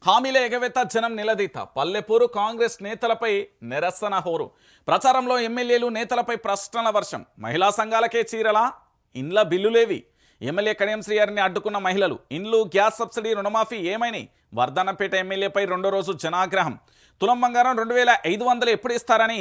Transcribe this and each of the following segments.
హామీల ఎగవేత జనం నిలదీత పల్లెపూరు కాంగ్రెస్ నేతలపై నిరసన హోరు ప్రచారంలో ఎమ్మెల్యేలు నేతలపై ప్రశ్నల వర్షం మహిళా సంఘాలకే చీరలా ఇండ్ల బిల్లులేవి ఎమ్మెల్యే కడియం శ్రీహరిని అడ్డుకున్న మహిళలు ఇండ్లు గ్యాస్ సబ్సిడీ రుణమాఫీ ఏమైనాయి వర్ధన్నపేట ఎమ్మెల్యేపై రెండో రోజు జనాగ్రహం తులం బంగారం 2500 ఎప్పుడు ఇస్తారని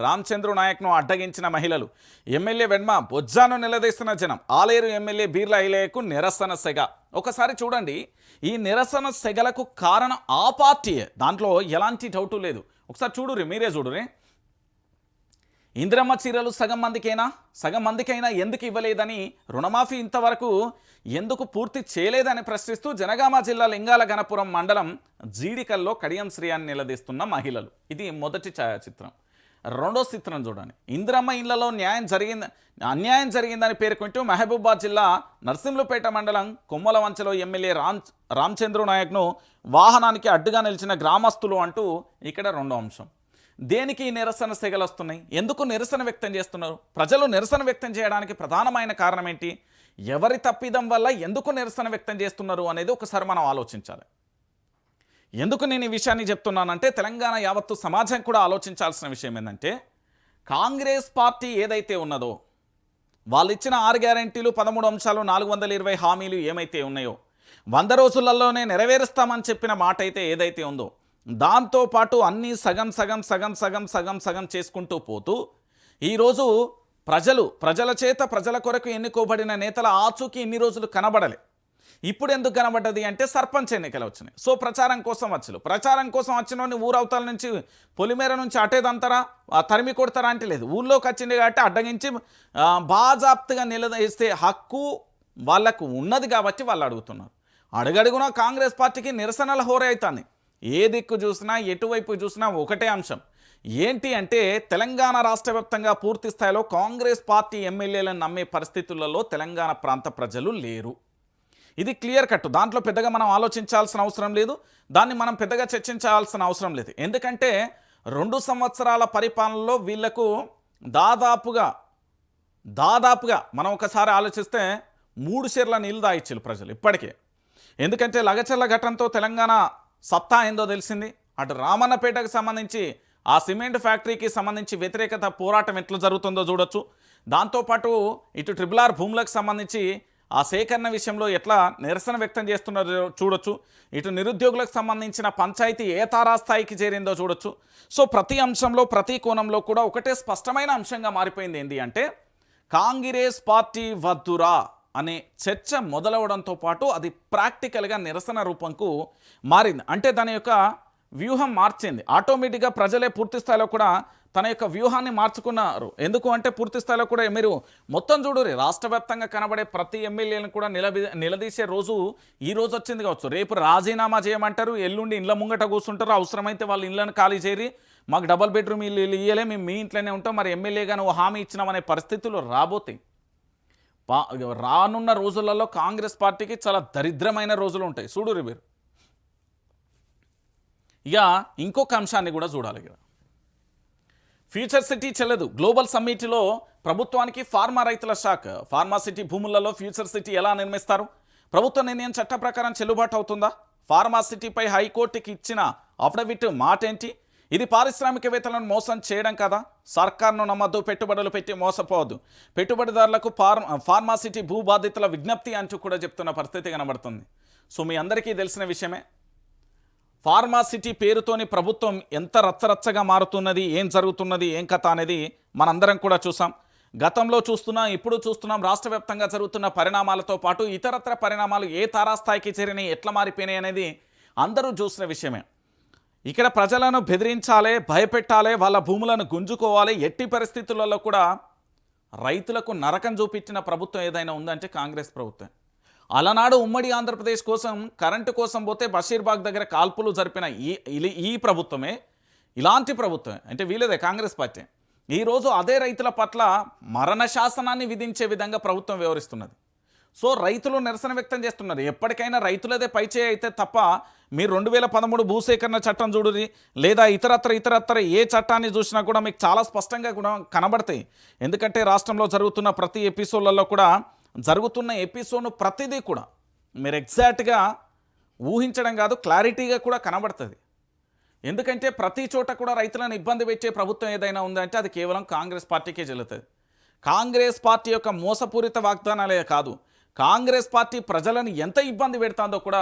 రామచంద్రు నాయక్ను అడ్డగించిన మహిళలు ఎమ్మెల్యే వెడ్మ బొజ్జాను నిలదీస్తున్న జనం ఆలేరు ఎమ్మెల్యే బీర్ల ఐలయ్యకు నిరసన సెగ ఒకసారి చూడండి ఈ నిరసన సెగలకు కారణం ఆ పార్టీయే దాంట్లో ఎలాంటి డౌటు లేదు ఒకసారి చూడురి మీరే చూడురి ఇందిరమ్మ చీరలు సగం మందికైనా ఎందుకు ఇవ్వలేదని రుణమాఫీ ఇంతవరకు ఎందుకు పూర్తి చేయలేదని ప్రశ్నిస్తూ జనగామ జిల్లా లింగాల గణపురం మండలం జీడికల్లో కడియం శ్రీయాన్ని నిలదీస్తున్న మహిళలు ఇది మొదటి ఛాయాచిత్రం రెండో చిత్రం చూడండి ఇందిరమ్మ ఇళ్లలో అన్యాయం జరిగిందని పేర్కొంటూ మహబూబాద్ జిల్లా నర్సింహులపేట మండలం కొమ్మలవంచలో ఎమ్మెల్యే రామచంద్రు నాయక్ను వాహనానికి అడ్డుగా నిలిచిన గ్రామస్తులు అంటూ ఇక్కడ రెండో అంశం దేనికి నిరసన సెగలు వస్తున్నాయి ఎందుకు నిరసన వ్యక్తం చేస్తున్నారు ప్రజలు నిరసన వ్యక్తం చేయడానికి ప్రధానమైన కారణం ఏంటి ఎవరి తప్పిదం వల్ల ఎందుకు నిరసన వ్యక్తం చేస్తున్నారు అనేది ఒకసారి మనం ఆలోచించాలి ఎందుకు నేను ఈ విషయాన్ని చెప్తున్నానంటే తెలంగాణ యావత్తు సమాజం కూడా ఆలోచించాల్సిన విషయం ఏంటంటే కాంగ్రెస్ పార్టీ ఏదైతే ఉన్నదో వాళ్ళు ఇచ్చిన 6 గ్యారెంటీలు 13 అంశాలు 420 హామీలు ఏమైతే ఉన్నాయో 100 రోజులలోనే నెరవేరుస్తామని చెప్పిన మాట అయితే ఏదైతే ఉందో దాంతోపాటు అన్నీ సగం చేసుకుంటూ పోతూ ఈరోజు ప్రజల చేత ప్రజల కొరకు ఎన్నుకోబడిన నేతల ఆచూకీ ఇన్ని రోజులు కనబడలే ఇప్పుడు ఎందుకు కనబడ్డది అంటే సర్పంచ్ ఎన్నికలు వచ్చినాయి సో ప్రచారం కోసం వచ్చిన ఊరవతల నుంచి పొలిమేర నుంచి అటేదంతారా తరిమి కొడతారా అంటే లేదు ఊళ్ళోకి వచ్చింది కాబట్టి అడ్డగించి బాజాప్తుగా నిలదీస్తే హక్కు వాళ్ళకు ఉన్నది కాబట్టి వాళ్ళు అడుగుతున్నారు అడుగడుగునా కాంగ్రెస్ పార్టీకి నిరసనల హోరే అవుతుంది ఏ దిక్కు చూసినా ఎటువైపు చూసినా ఒకటే అంశం ఏంటి అంటే తెలంగాణ రాష్ట్ర వ్యాప్తంగా పూర్తి స్థాయిలో కాంగ్రెస్ పార్టీ ఎమ్మెల్యేలను నమ్మే పరిస్థితులలో తెలంగాణ ప్రాంత ప్రజలు లేరు ఇది క్లియర్ కట్ దాంట్లో పెద్దగా మనం ఆలోచించాల్సిన అవసరం లేదు దాన్ని మనం పెద్దగా చర్చించాల్సిన అవసరం లేదు ఎందుకంటే 2 సంవత్సరాల పరిపాలనలో వీళ్లకు దాదాపుగా మనం ఒకసారి ఆలోచిస్తే 3 షేర్ల నీళ్ళు దాయిచ్చారు ప్రజలు ఇప్పటికే ఎందుకంటే లగచర్ల ఘటనతో తెలంగాణ సత్తా ఏందో తెలిసింది అటు రామన్నపేటకు సంబంధించి ఆ సిమెంట్ ఫ్యాక్టరీకి సంబంధించి వ్యతిరేకత పోరాటం ఎట్లా జరుగుతుందో చూడొచ్చు దాంతోపాటు ఇటు RRR భూములకు సంబంధించి ఆ సేకరణ విషయంలో ఎట్లా నిరసన వ్యక్తం చేస్తున్నారో చూడొచ్చు ఇటు నిరుద్యోగులకు సంబంధించిన పంచాయతీ ఏ తారాస్థాయికి చేరిందో చూడొచ్చు సో ప్రతి అంశంలో ప్రతి కోణంలో కూడా ఒకటే స్పష్టమైన అంశంగా మారిపోయింది ఏంటి అంటే కాంగ్రెస్ పార్టీ వద్దురా అనే చర్చ మొదలవడంతో పాటు అది ప్రాక్టికల్గా నిరసన రూపంకు మారింది అంటే దాని యొక్క వ్యూహం మార్చింది ఆటోమేటిక్గా ప్రజలే పూర్తి స్థాయిలో కూడా తన యొక్క వ్యూహాన్ని మార్చుకున్నారు ఎందుకు అంటే పూర్తి స్థాయిలో కూడా మీరు మొత్తం చూడురి రాష్ట్ర వ్యాప్తంగా కనబడే ప్రతి ఎమ్మెల్యేలను కూడా నిలదీసే రోజు ఈ రోజు వచ్చింది కావచ్చు రేపు రాజీనామా చేయమంటారు ఎల్లుండి ఇండ్ల ముంగట కూర్చుంటారు అవసరమైతే వాళ్ళు ఇళ్లను ఖాళీ చేరి మాకు డబుల్ బెడ్రూమ్ ఇల్లు ఇయ్యలే మేము మీ ఇంట్లోనే ఉంటాం మరి ఎమ్మెల్యేగా నువ్వు హామీ ఇచ్చినామనే పరిస్థితులు రాబోతాయి రానున్న రోజులలో కాంగ్రెస్ పార్టీకి చాలా దరిద్రమైన రోజులు ఉంటాయి చూడురి మీరు ఇక ఇంకొక అంశాన్ని కూడా చూడాలి ఇక్కడ ఫ్యూచర్ సిటీ చెల్లదు గ్లోబల్ సమ్మిట్లో ప్రభుత్వానికి ఫార్మా రైతుల షాక్ ఫార్మా సిటీ భూములలో ఫ్యూచర్ సిటీ ఎలా నిర్మిస్తారు ప్రభుత్వ నిర్ణయం చట్ట ప్రకారం చెల్లుబాటు అవుతుందా ఫార్మా సిటీపై హైకోర్టుకి ఇచ్చిన అఫిడవిట్ మాట ఏంటి ఇది పారిశ్రామికవేత్తలను మోసం చేయడం కదా సర్కార్ను నమ్మద్దు పెట్టుబడులు పెట్టి మోసపోవద్దు పెట్టుబడిదారులకు ఫార్మా సిటీ భూ బాధితుల విజ్ఞప్తి అంటూ కూడా చెప్తున్న పరిస్థితి కనబడుతుంది సో మీ అందరికీ తెలిసిన విషయమే ఫార్మా సిటీ పేరుతోని ప్రభుత్వం ఎంత రచ్చరచ్చగా మారుతున్నది ఏం జరుగుతున్నది ఏం కథ అనేది మనందరం కూడా చూసాం గతంలో చూస్తున్నాం ఇప్పుడు చూస్తున్నాం రాష్ట్ర వ్యాప్తంగా జరుగుతున్న పరిణామాలతో పాటు ఇతరత్ర పరిణామాలు ఏ తారాస్థాయికి చేరినాయి ఎట్లా మారిపోయినాయి అనేది అందరూ చూసిన విషయమే ఇక్కడ ప్రజలను బెదిరించాలి భయపెట్టాలి వాళ్ళ భూములను గుంజుకోవాలి ఎట్టి పరిస్థితులలో కూడా రైతులకు నరకం చూపించిన ప్రభుత్వం ఏదైనా ఉందంటే కాంగ్రెస్ ప్రభుత్వం అలనాడు ఉమ్మడి ఆంధ్రప్రదేశ్ కోసం కరెంటు కోసం పోతే బషీర్బాగ్ దగ్గర కాల్పులు జరిపిన ఈ ప్రభుత్వమే ఇలాంటి ప్రభుత్వమే అంటే వీళ్ళదే కాంగ్రెస్ పార్టీ ఈరోజు అదే రైతుల పట్ల మరణ శాసనాన్ని విధించే విధంగా ప్రభుత్వం వ్యవహరిస్తున్నది సో రైతులు నిరసన వ్యక్తం చేస్తున్నారు ఎప్పటికైనా రైతులదే పైచేయి అయితే తప్ప మీరు 2013 భూసేకరణ చట్టం చూడురి లేదా ఇతరత్ర ఏ చట్టాన్ని చూసినా కూడా మీకు చాలా స్పష్టంగా కూడా కనబడతాయి ఎందుకంటే రాష్ట్రంలో జరుగుతున్న ప్రతి ఎపిసోడ్లలో కూడా జరుగుతున్న ఎపిసోడ్ను ప్రతిదీ కూడా మీరు ఎగ్జాక్ట్గా ఊహించడం కాదు, క్లారిటీగా కూడా కనబడుతుంది. ఎందుకంటే ప్రతి చోట కూడా రైతులను ఇబ్బంది పెట్టే ప్రభుత్వం ఏదైనా ఉందంటే అది కేవలం కాంగ్రెస్ పార్టీకే చెల్లుతుంది. కాంగ్రెస్ పార్టీ యొక్క మోసపూరిత వాగ్దానాలే కాదు, కాంగ్రెస్ పార్టీ ప్రజలను ఎంత ఇబ్బంది పెడుతుందో కూడా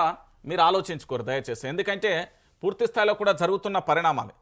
మీరు ఆలోచించుకోరు దయచేసి. ఎందుకంటే పూర్తి స్థాయిలో కూడా జరుగుతున్న పరిణామాలు.